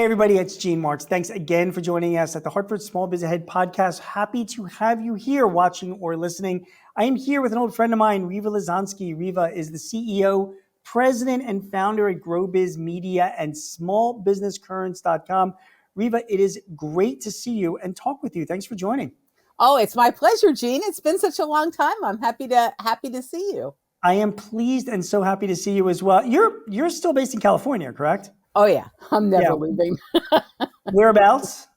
everybody, it's Gene Marks. Thanks again for joining us at the Hartford Small Biz Ahead Podcast. Happy to have you here watching or listening. I am here with an old friend of mine, Rieva Lesonsky. Rieva is the CEO, president, and founder at GrowBiz Media and smallbusinesscurrents.com. Rieva, it is great to see you and talk with you. Thanks for joining. Oh, it's my pleasure, Gene. It's been such a long time. I'm happy to see you. I am pleased and so happy to see you as well. You're still based in California, correct? Oh, yeah. I'm never leaving. Whereabouts?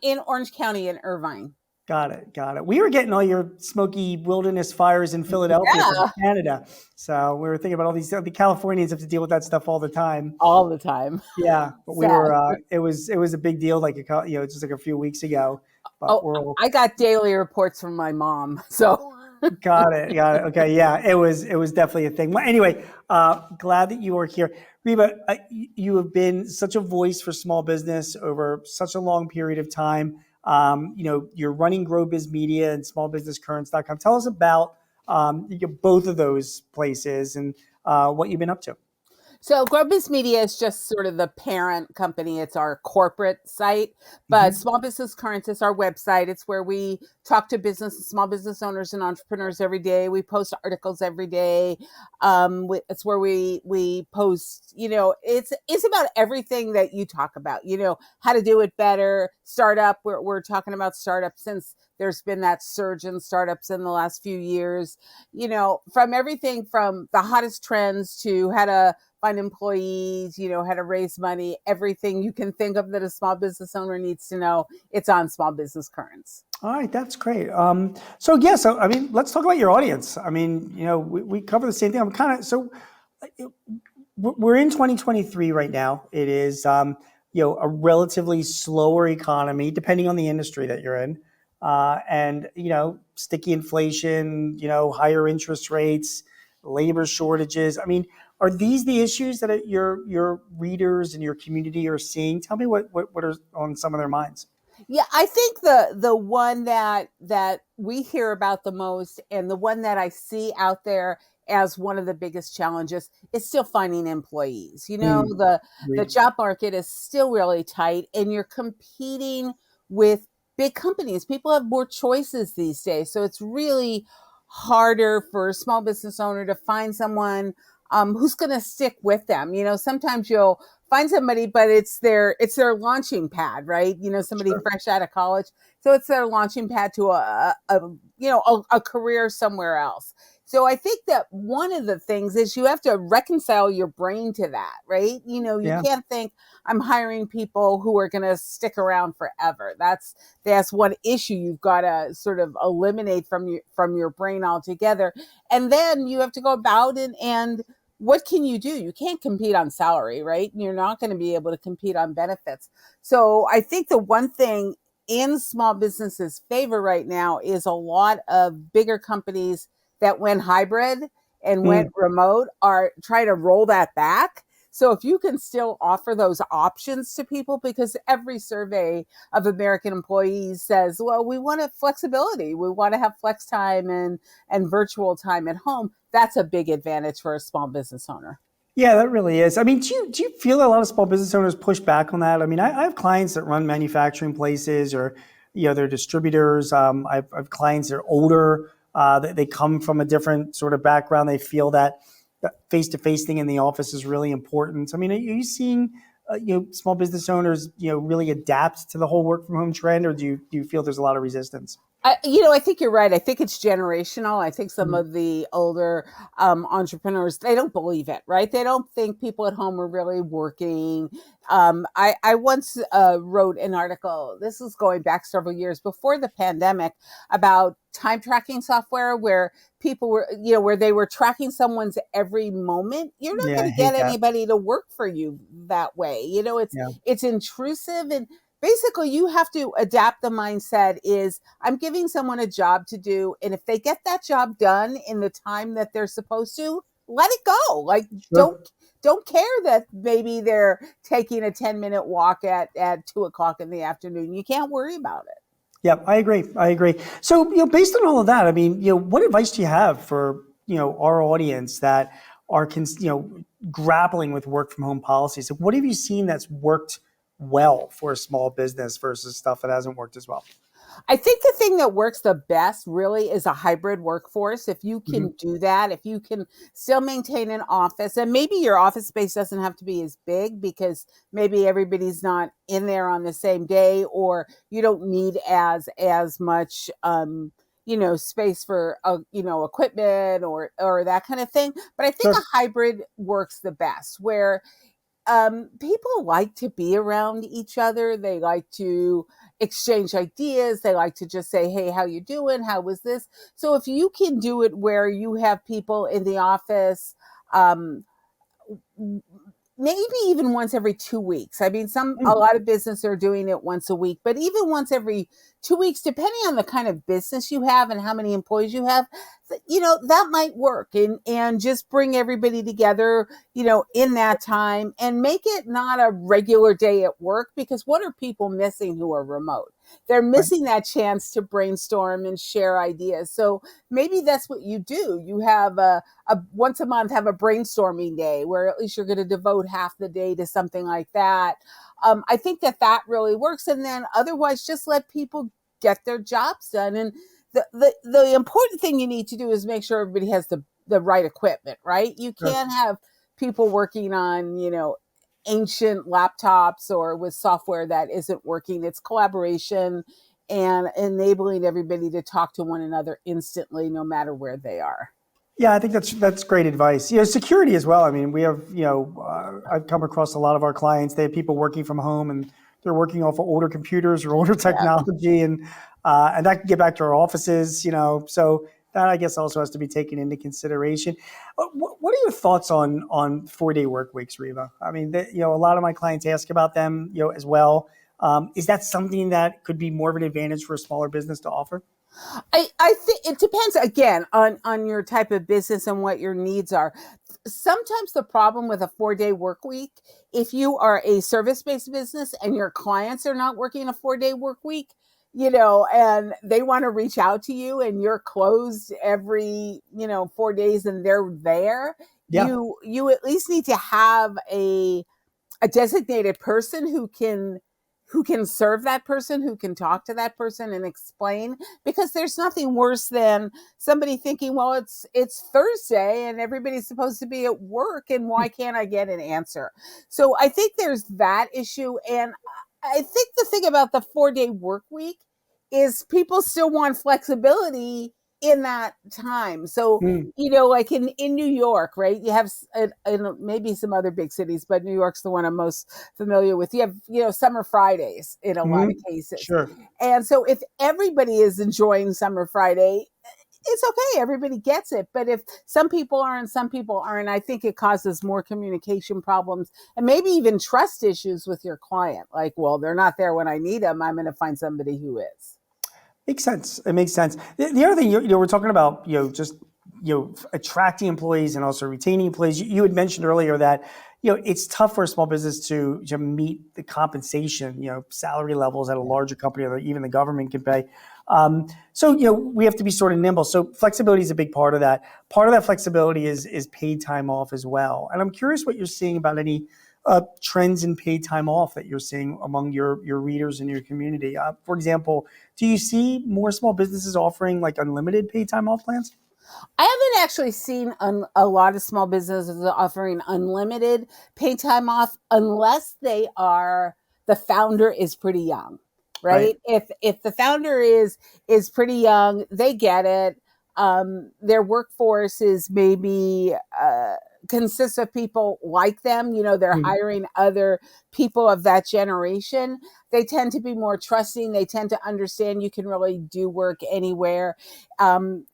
In Orange County in Irvine. Got it. We were getting all your smoky wilderness fires in Philadelphia from Canada. So we were thinking about all these, the Californians have to deal with that stuff all the time. All the time. Yeah. But we were, it was a big deal, like, just like a few weeks ago. But I got daily reports from my mom. So. Got it. Okay. Yeah, it was definitely a thing. Well, anyway, glad that you are here. Rieva, you have been such a voice for small business over such a long period of time. You're running GrowBiz Media and smallbusinesscurrents.com. Tell us about both of those places and what you've been up to. So GrowBiz Media is just sort of the parent company. It's our corporate site, but Small Business Currents is our website. It's where we talk to small business owners and entrepreneurs every day. We post articles every day. It's where we post, it's about everything that you talk about, how to do it better, startup. We're talking about startups since there's been that surge in startups in the last few years, from everything from the hottest trends to how to find employees, how to raise money, everything you can think of that a small business owner needs to know, it's on Small Business Currents. All right, that's great. So let's talk about your audience. We cover the same thing. We're in 2023 right now. It is, a relatively slower economy, depending on the industry that you're in. And sticky inflation, higher interest rates, labor shortages. Are these the issues that your readers and your community are seeing? Tell me what are on some of their minds. Yeah, I think the one that we hear about the most and the one that I see out there as one of the biggest challenges is still finding employees. The job market is still really tight and you're competing with big companies. People have more choices these days. So it's really harder for a small business owner to find someone who's going to stick with them. Sometimes you'll find somebody, but it's their launching pad, right? Somebody fresh out of college. So it's their launching pad to a career somewhere else. So I think that one of the things is you have to reconcile your brain to that, right? You can't think I'm hiring people who are going to stick around forever. That's one issue you've got to sort of eliminate from your brain altogether. And then you have to go about it and what can you do? You can't compete on salary, right? You're not going to be able to compete on benefits. So I think the one thing in small businesses' favor right now is a lot of bigger companies that went hybrid and went remote are trying to roll that back. So if you can still offer those options to people, because every survey of American employees says, well, we want flexibility. We want to have flex time and virtual time at home. That's a big advantage for a small business owner. Yeah, that really is. Do you feel a lot of small business owners push back on that? I have clients that run manufacturing places or, they're distributors. I have clients that are older. They come from a different sort of background. They feel that face-to-face thing in the office is really important. Are you seeing small business owners really adapt to the whole work from home trend, or do you feel there's a lot of resistance? I think you're right. I think it's generational. I think some of the older entrepreneurs, they don't believe it, right? They don't think people at home are really working. I once wrote an article, this is going back several years before the pandemic, about time tracking software where people were, where they were tracking someone's every moment. You're not going to get anybody to work for you that way. It's intrusive, and basically you have to adapt the mindset is I'm giving someone a job to do. And if they get that job done in the time that they're supposed to, let it go. Like, don't care that maybe they're taking a 10-minute walk at 2:00 in the afternoon. You can't worry about it. Yeah, I agree. So, based on all of that, what advice do you have for, our audience that are, grappling with work from home policies? What have you seen that's worked well for a small business versus stuff that hasn't worked as well? I think the thing that works the best really is a hybrid workforce. If you Mm-hmm. can do that, if you can still maintain an office, and maybe your office space doesn't have to be as big because maybe everybody's not in there on the same day, or you don't need as much space for equipment or that kind of thing. But I think Sure. a hybrid works the best, where people like to be around each other. They like to exchange ideas. They like to just say, "Hey, how you doing? How was this?" So if you can do it where you have people in the office, um, maybe even once every 2 weeks. I mean, a lot of businesses are doing it once a week, but even once every 2 weeks, depending on the kind of business you have and how many employees you have, that might work, and just bring everybody together, in that time, and make it not a regular day at work, because what are people missing who are remote? They're Right. missing that chance to brainstorm and share ideas. So maybe that's what you do. You have a once a month, have a brainstorming day where at least you're going to devote half the day to something like that. I think that really works. And then otherwise, just let people get their jobs done. And the important thing you need to do is make sure everybody has the right equipment, right? You Sure. can't have people working on, ancient laptops or with software that isn't working. It's collaboration and enabling everybody to talk to one another instantly, no matter where they are. Yeah, I think that's great advice. Security as well. I mean, we have, I've come across a lot of our clients. They have people working from home, and they're working off of older computers or older Yeah. technology, and that can get back to our offices. So that, I guess, also has to be taken into consideration. What are your thoughts on 4-day work weeks, Rieva? I mean, a lot of my clients ask about them, as well. Is that something that could be more of an advantage for a smaller business to offer? I think it depends again on your type of business and what your needs are. Sometimes the problem with a 4-day work week, if you are a service-based business and your clients are not working a 4-day work week, and they want to reach out to you and you're closed every, 4 days and they're there, Yeah. you at least need to have a designated person who can serve that person, who can talk to that person and explain, because there's nothing worse than somebody thinking, well, it's Thursday and everybody's supposed to be at work, and why can't I get an answer? So I think there's that issue. And I think the thing about the 4-day work week is people still want flexibility in that time. So, Mm. like in New York, right? You have, and maybe some other big cities, but New York's the one I'm most familiar with. You have, summer Fridays in a lot of Mhm. cases. Sure. And so if everybody is enjoying Summer Friday, it's okay. Everybody gets it. But if some people are and some people aren't, I think it causes more communication problems and maybe even trust issues with your client. Like, well, they're not there when I need them. I'm going to find somebody who is. Makes sense. It makes sense. The other thing, we're talking about, just, attracting employees and also retaining employees. You had mentioned earlier that, it's tough for a small business to meet the compensation, salary levels at a larger company, or even the government can pay. So, we have to be sort of nimble. So flexibility is a big part of that. Part of that flexibility is paid time off as well. And I'm curious what you're seeing about any trends in paid time off that you're seeing among your readers in your community. For example, do you see more small businesses offering like unlimited paid time off plans? I haven't actually seen a lot of small businesses offering unlimited paid time off unless the founder is pretty young, Right. right? If the founder is pretty young, they get it. Their workforce is maybe consists of people like them. They're Mm. hiring other people of that generation. They tend to be more trusting. They tend to understand you can really do work anywhere. Um,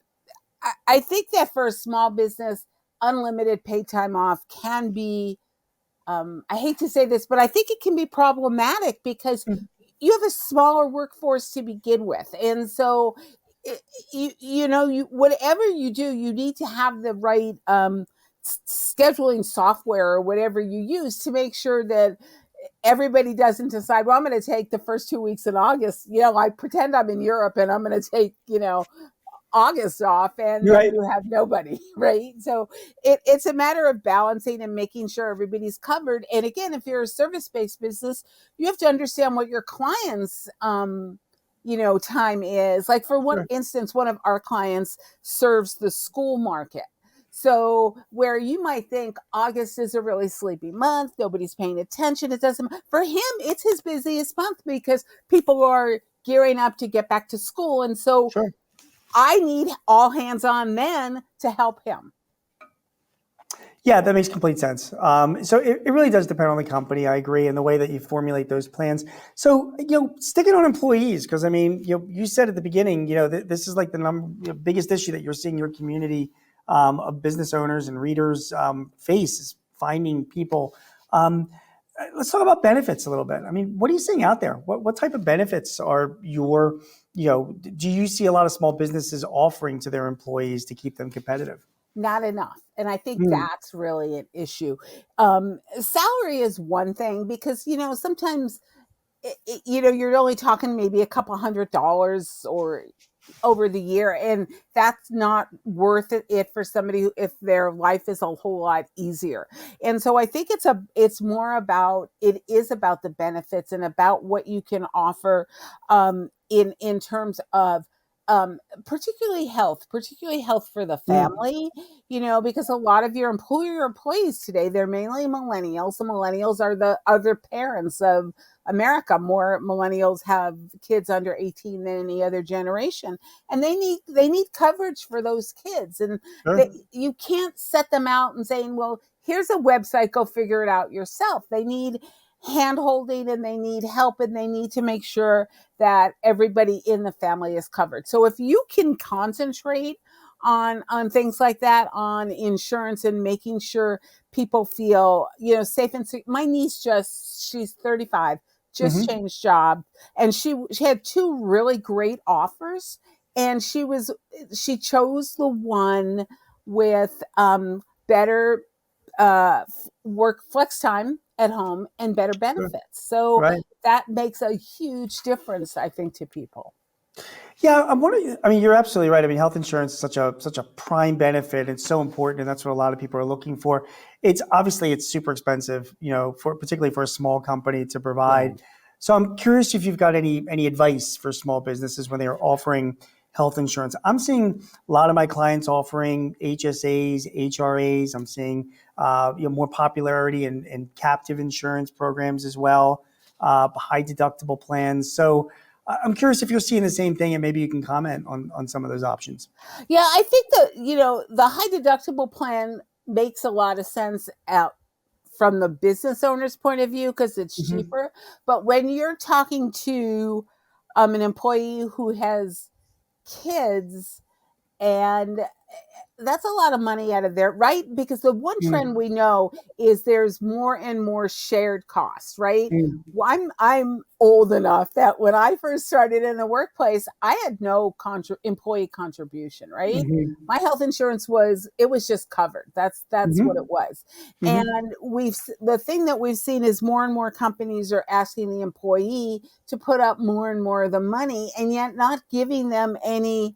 I think that for a small business, unlimited paid time off can be, I hate to say this, but I think it can be problematic because Mm. you have a smaller workforce to begin with. And so, whatever you do, you need to have the right scheduling software or whatever you use to make sure that everybody doesn't decide, well, I'm going to take the first 2 weeks in August. I pretend I'm in Europe and I'm going to take, August off and then Right. you have nobody, right? So it's a matter of balancing and making sure everybody's covered. And again, if you're a service-based business, you have to understand what your clients time is. Like for one Sure. instance, one of our clients serves the school market. So where you might think August is a really sleepy month, nobody's paying attention. It doesn't, for him, it's his busiest month because people are gearing up to get back to school. And so Sure. I need all hands on then to help him. Yeah, that makes complete sense. So it really does depend on the company. I agree, and the way that you formulate those plans. So sticking on employees, because I mean, you said at the beginning, this is like the biggest issue that you're seeing your community of business owners and readers face is finding people. Let's talk about benefits a little bit. I mean, what are you seeing out there? What type of benefits are do you see a lot of small businesses offering to their employees to keep them competitive? Not enough. And I think Mm, that's really an issue. Salary is one thing because, sometimes, you're only talking maybe a couple $100 or over the year, and that's not worth it for somebody if their life is a whole lot easier. And so I think it is about the benefits and about what you can offer in terms of particularly health for the mm, family, because a lot of your employees today, they're mainly millennials. The millennials are the other parents of America. More millennials have kids under 18 than any other generation, and they need coverage for those kids. And sure. you can't set them out and saying, "Well, here's a website, go figure it out yourself." They need hand holding and they need help and they need to make sure that everybody in the family is covered. So if you can concentrate on things like that, on insurance and making sure people feel safe and secure. My niece she's 35, just Hmm. changed job, and she had two really great offers, and she chose the one with better work flex time at home and better Sure. benefits. So Right. that makes a huge difference, I think, to people. Yeah, I'm wondering. I mean, you're absolutely right. I mean, health insurance is such a prime benefit. It's so important, and that's what a lot of people are looking for. It's super expensive, for particularly for a small company to Yeah. provide. So I'm curious if you've got any advice for small businesses when they are offering health insurance. I'm seeing a lot of my clients offering HSAs, HRAs. I'm seeing more popularity in captive insurance programs as well, high deductible plans. So I'm curious if you're seeing the same thing, and maybe you can comment on some of those options. Yeah, I think the high deductible plan makes a lot of sense out from the business owner's point of view because it's Hmm. cheaper. But when you're talking to an employee who has kids, and that's a lot of money out of there, right? Because the one trend Mm, we know is there's more and more shared costs, right? mm, Well, I'm old enough that when I first started in the workplace, I had no employee contribution, right? mhm, My health insurance was just covered. That's what it mhm, was. mhm. And the thing that we've seen is more and more companies are asking the employee to put up more and more of the money and yet not giving them any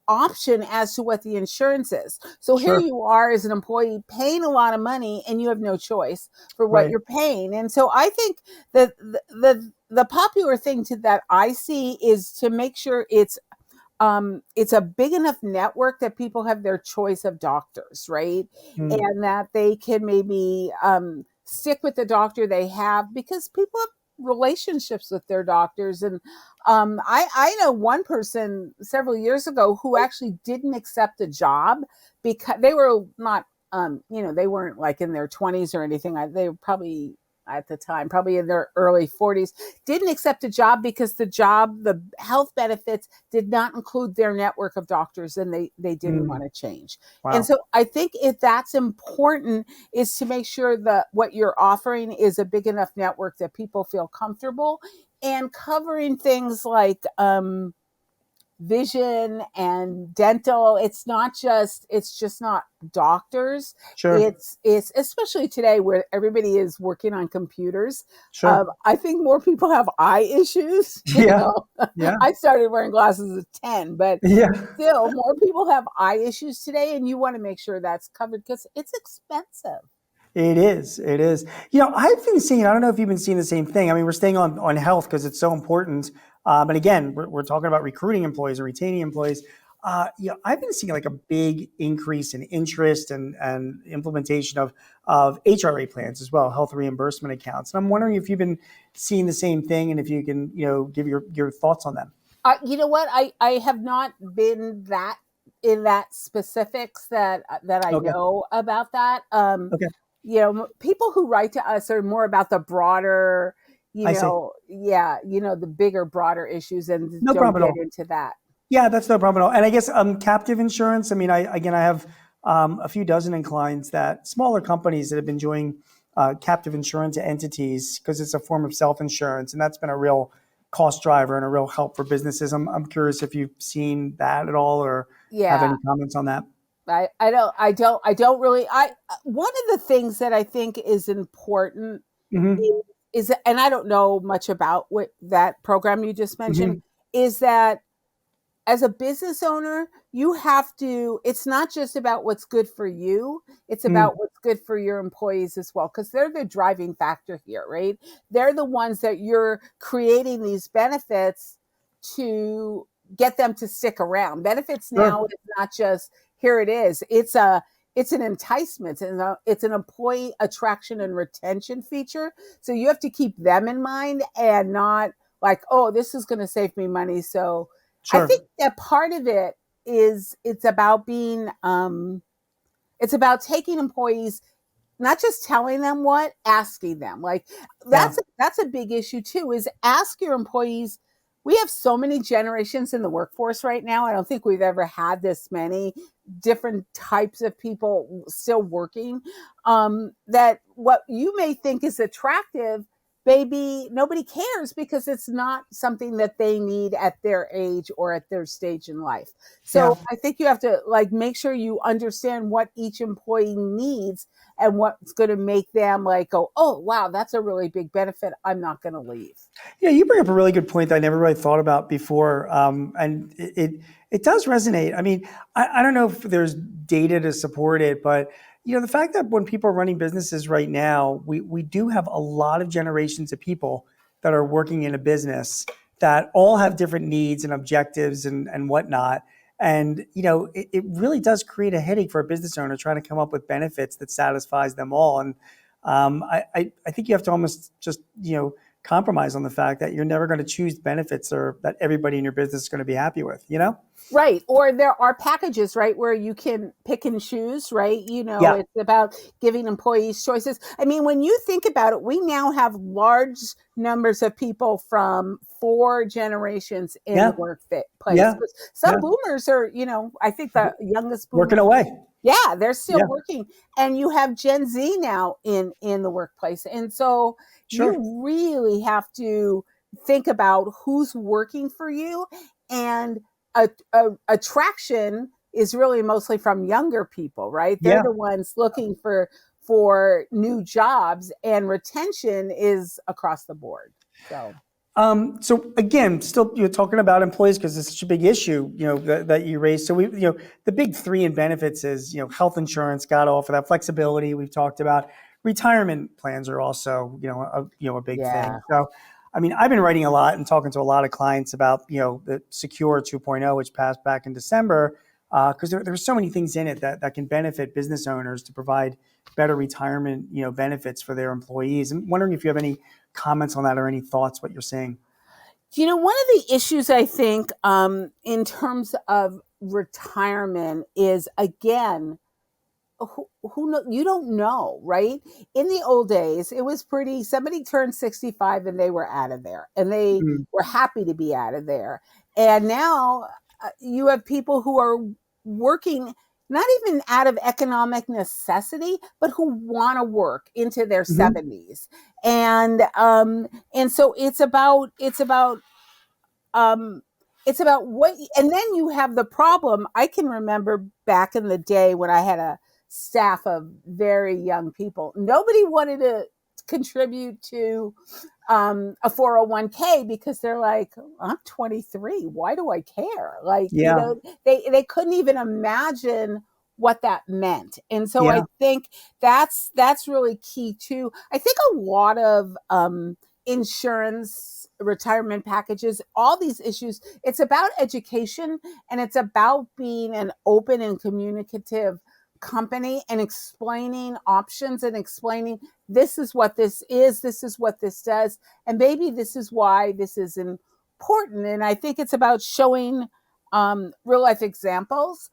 option as to what the insurance is. So here Sure. you are as an employee paying a lot of money and you have no choice for what Right. you're paying. And so I think that the popular thing that I see is to make sure it's a big enough network that people have their choice of doctors, right? Mm, And that they can maybe stick with the doctor they have because people have relationships with their doctors. And I know one person several years ago who actually didn't accept a job because they were not, they weren't like in their 20s or anything. They were probably at the time, probably in their early 40s, didn't accept a job because the health benefits did not include their network of doctors and they didn't want mm. to change. And Wow. so I think if that's important is to make sure that what you're offering is a big enough network that people feel comfortable and covering things like vision and dental. It's just not doctors. Sure. It's especially today where everybody is working on computers. Sure. I think more people have eye issues. Yeah. Yeah. I started wearing glasses at 10, but Yeah. still more people have eye issues today, and you want to make sure that's covered because it's expensive. It is. It is. I've been seeing, I don't know if you've been seeing the same thing. I mean, we're staying on health because it's so important. And again, we're talking about recruiting employees and retaining employees. I've been seeing like a big increase in interest and implementation of HRA plans as well, health reimbursement accounts. And I'm wondering if you've been seeing the same thing and if you can, give your thoughts on them. You know what? I have not been that in that specifics that I Okay. know about that. Okay. People who write to us are more about the broader, I see. the bigger, broader issues, and No don't problem at get all. into that. Yeah, that's no problem at all. And I guess captive insurance. I mean, I have a few dozen clients that smaller companies that have been doing captive insurance entities because it's a form of self-insurance, and that's been a real cost driver and a real help for businesses. I'm curious if you've seen that at all or have Yeah. any comments on that. I don't really. One of the things that I think is important Hmm. is, and I don't know much about what that program you just mentioned, Hmm. is that as a business owner, you have to, it's not just about what's good for you, it's about what's good for your employees as well, because they're the driving factor here, right? They're the ones that you're creating these benefits to get them to stick around. Benefits now Sure. is not just here it is. It's an enticement and it's an employee attraction and retention feature. So you have to keep them in mind and not like, oh, this is going to save me money. So I Sure. think that part of it is it's about being it's about taking employees, not just telling them what, asking them. Like Yeah. that's a big issue too, is ask your employees. We have so many generations in the workforce right now. I don't think we've ever had this many different types of people still working. That what you may think is attractive, maybe nobody cares because it's not something that they need at their age or at their stage in life. Yeah. So I think you have to like make sure you understand what each employee needs and what's going to make them like go, oh wow, that's a really big benefit, I'm not going to leave. Yeah, you bring up a really good point that I never really thought about before, and it does resonate. I mean, I don't know if there's data to support it, but the fact that when people are running businesses right now, we do have a lot of generations of people that are working in a business that all have different needs and objectives and whatnot. And it really does create a headache for a business owner trying to come up with benefits that satisfies them all. And I think you have to almost just compromise on the fact that you're never going to choose benefits or that everybody in your business is going to be happy with, Right. Or there are packages, right, where you can pick and choose, right? Yeah. It's about giving employees choices. I mean, when you think about it, we now have large numbers of people from 4 generations in Yeah. the workplace. Yeah. Some Yeah. boomers are, I think the youngest boomer, Working away. yeah, they're still Yeah. working. And you have Gen Z now in the workplace. And so Sure. you really have to think about who's working for you. And attraction is really mostly from younger people, right? They're Yeah. the ones looking for new jobs, and retention is across the board. So again, still you're talking about employees because it's such a big issue, that you raised. So the big 3 in benefits is, health insurance, got to offer that flexibility we've talked about. Retirement plans are also, a big thing. Yeah. So, I mean, I've been writing a lot and talking to a lot of clients about, the Secure 2.0, which passed back in December, because there's so many things in it that can benefit business owners to provide better retirement, benefits for their employees. I'm wondering if you have any comments on that or any thoughts what you're saying. One of the issues I think in terms of retirement is, again, who know, you don't know, right? In the old days, it was pretty, somebody turned 65 and they were out of there and they Mm. were happy to be out of there. And now you have people who are working not even out of economic necessity, but who want to work into their Mhm. 70s. And so it's about um it's about what, and then you have the problem. I can remember back in the day when I had a staff of very young people, nobody wanted to contribute to a 401k because they're like, I'm 23. Why do I care? Like, Yeah. they couldn't even imagine what that meant. And so I Yeah. think that's really key too. I think a lot of insurance, retirement packages, all these issues, it's about education, and it's about being an open and communicative company and explaining options and explaining, this is what this is what this does, and maybe this is why this is important. And I think it's about showing real life examples,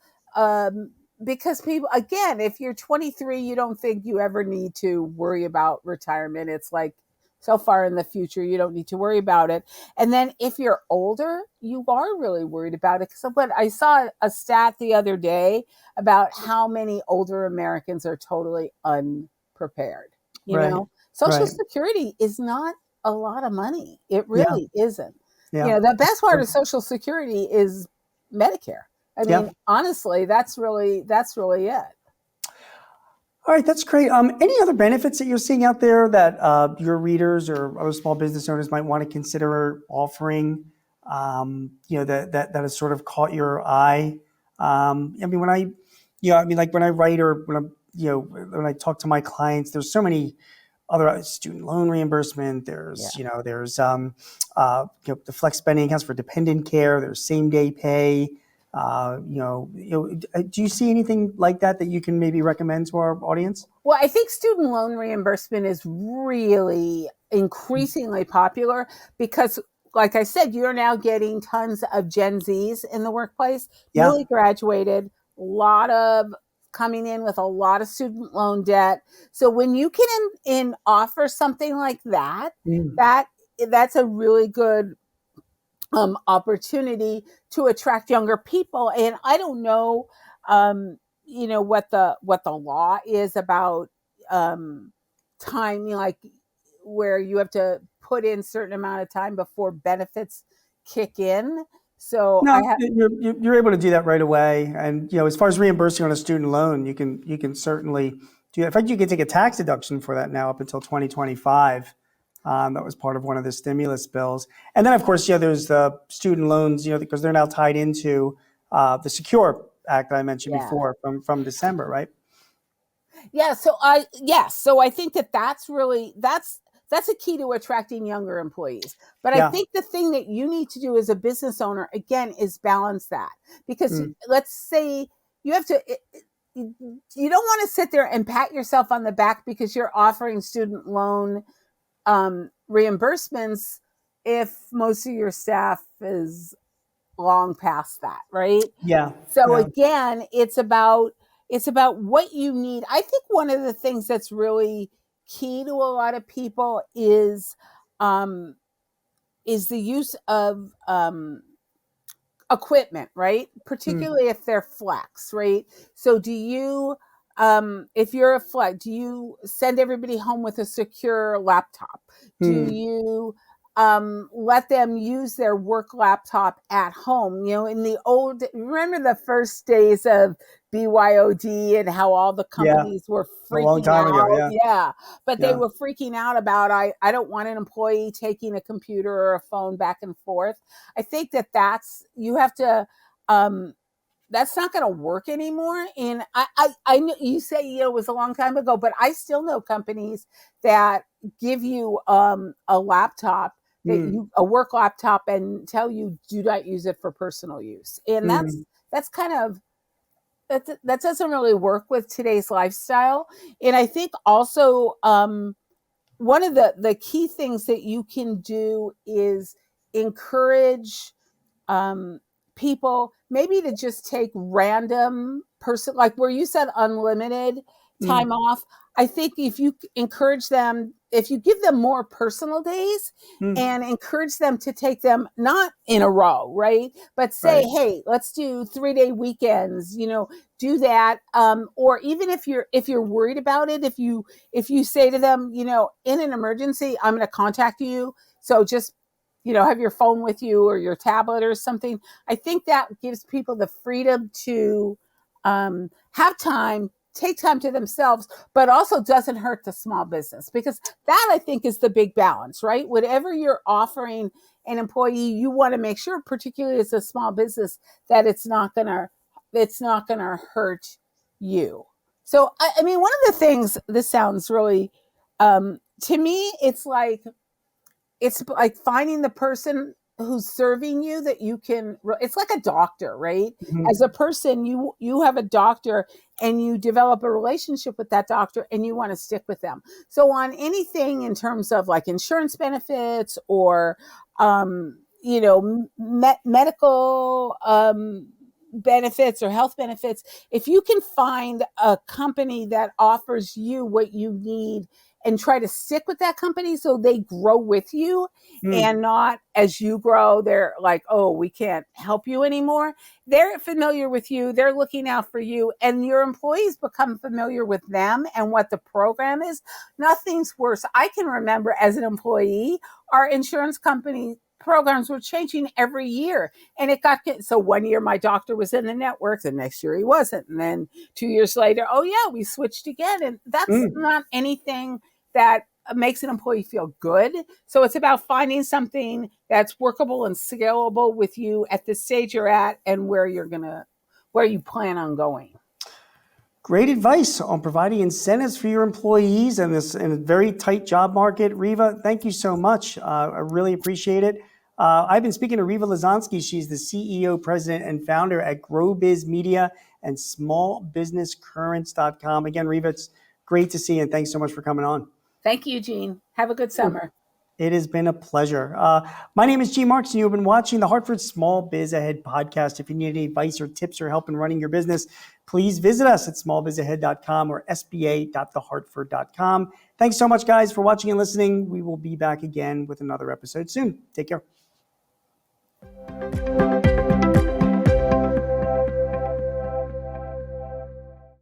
because people, again, if you're 23, you don't think you ever need to worry about retirement. It's like so far in the future, you don't need to worry about it. And then if you're older, you are really worried about it. Because I saw a stat the other day about how many older Americans are totally unprepared. Right. Social Right. Security is not a lot of money. It Yeah. really isn't. Yeah. The best part of Social Security is Medicare. I Yeah. mean, honestly, that's really it. All right, that's great. Any other benefits that you're seeing out there that your readers or other small business owners might want to consider offering? That has sort of caught your eye. I mean, like when I write or when I talk to my clients, there's so many other student loan reimbursement. There's the flex spending accounts for dependent care. There's same day pay. Do you see anything like that you can maybe recommend to our audience? Well, I think student loan reimbursement is really increasingly popular because, like I said, you're now getting tons of Gen Zs in the workplace, Yeah. newly graduated, a lot of coming in with a lot of student loan debt. So when you can offer something like that, that's a really good opportunity to attract younger people. And I don't know, what the law is about time, like where you have to put in certain amount of time before benefits kick in. So No, you're able to do that right away. And as far as reimbursing on a student loan, you can certainly do that. In fact, you can take a tax deduction for that now up until 2025. That was part of one of the stimulus bills. And then, of course, there's the student loans, because they're now tied into the Secure Act that I mentioned before from December, right? Yeah. So I think that's a key to attracting younger employees. But I think the thing that you need to do as a business owner, again, is balance that. Because let's say you have to, you don't want to sit there and pat yourself on the back because you're offering student loan reimbursements if most of your staff is long past that, right? Yeah. So again, it's about what you need. I think one of the things that's really key to a lot of people is the use of equipment, right? Particularly if they're flex, right? So do you, if you're a flex, do you send everybody home with a secure laptop? Do you let them use their work laptop at home? Remember the first days of BYOD and how all the companies were freaking a long time out. ago, Yeah. But they were freaking out about, I don't want an employee taking a computer or a phone back and forth. I think you have to, that's not going to work anymore. And I know you say, it was a long time ago, but I still know companies that give you a laptop, a work laptop, and tell you do not use it for personal use. And that's kind of, that doesn't really work with today's lifestyle. And I think also one of the key things that you can do is encourage people maybe to just take random like where you said unlimited time off. I think if you encourage them, if you give them more personal days and encourage them to take them not in a row, right? But say, hey, let's do 3-day weekends, do that. Or even if you're worried about it, if you say to them, in an emergency, I'm going to contact you. So just, have your phone with you or your tablet or something. I think that gives people the freedom to have time, take time to themselves, but also doesn't hurt the small business, because that, I think, is the big balance, right? Whatever you're offering an employee, you want to make sure, particularly as a small business, that it's not gonna hurt you. So I mean, one of the things, this sounds really, to me, it's like finding the person who's serving you that you can, it's like a doctor, right? Mhm. As a person, you have a doctor and you develop a relationship with that doctor and you want to stick with them. So on anything in terms of like insurance benefits or medical benefits or health benefits, if you can find a company that offers you what you need and try to stick with that company so they grow with you, Mm. and not as you grow, they're like, oh, we can't help you anymore. They're familiar with you. They're looking out for you, and your employees become familiar with them and what the program is. Nothing's worse. I can remember as an employee, our insurance company programs were changing every year, and so one year my doctor was in the network, the next year he wasn't, and then 2 years later, oh yeah, we switched again. And that's Mm. not anything that makes an employee feel good. So it's about finding something that's workable and scalable with you at the stage you're at and where you plan on going. Great advice on providing incentives for your employees in a very tight job market. Rieva, thank you so much. I really appreciate it. I've been speaking to Rieva Lesonsky. She's the CEO, president, and founder at GrowBiz Media and smallbusinesscurrents.com. Again, Rieva, it's great to see you, and thanks so much for coming on. Thank you, Gene. Have a good summer. It has been a pleasure. My name is G. Marks, and you've been watching the Hartford Small Biz Ahead podcast. If you need any advice or tips or help in running your business, please visit us at smallbizahead.com or sba.thehartford.com. Thanks so much, guys, for watching and listening. We will be back again with another episode soon. Take care.